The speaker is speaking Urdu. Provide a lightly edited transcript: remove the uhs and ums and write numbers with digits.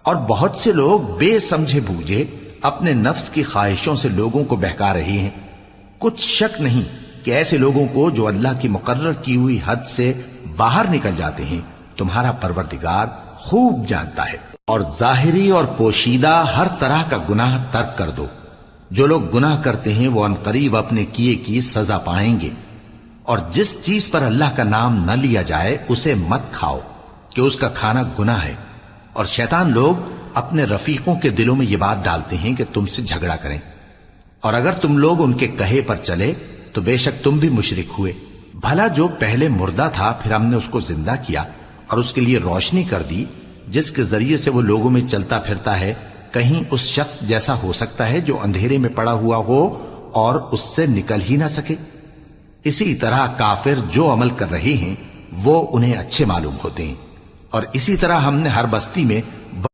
اور بہت سے لوگ بے سمجھے بوجھے اپنے نفس کی خواہشوں سے لوگوں کو بہکا رہے ہیں۔ کچھ شک نہیں کہ ایسے لوگوں کو جو اللہ کی مقرر کی ہوئی حد سے باہر نکل جاتے ہیں تمہارا پروردگار خوب جانتا ہے۔ اور ظاہری اور پوشیدہ ہر طرح کا گناہ ترک کر دو۔ جو لوگ گناہ کرتے ہیں وہ عنقریب اپنے کیے کی سزا پائیں گے۔ اور جس چیز پر اللہ کا نام نہ لیا جائے اسے مت کھاؤ کہ اس کا کھانا گناہ ہے۔ اور شیطان لوگ اپنے رفیقوں کے دلوں میں یہ بات ڈالتے ہیں کہ تم سے جھگڑا کریں، اور اگر تم لوگ ان کے کہے پر چلے تو بے شک تم بھی مشرک ہوئے۔ بھلا جو پہلے مردہ تھا پھر ہم نے اس کو زندہ کیا اور اس کے لیے روشنی کر دی جس کے ذریعے سے وہ لوگوں میں چلتا پھرتا ہے، کہیں اس شخص جیسا ہو سکتا ہے جو اندھیرے میں پڑا ہوا ہو اور اس سے نکل ہی نہ سکے؟ اسی طرح کافر جو عمل کر رہے ہیں وہ انہیں اچھے معلوم ہوتے ہیں، اور اسی طرح ہم نے ہر بستی میں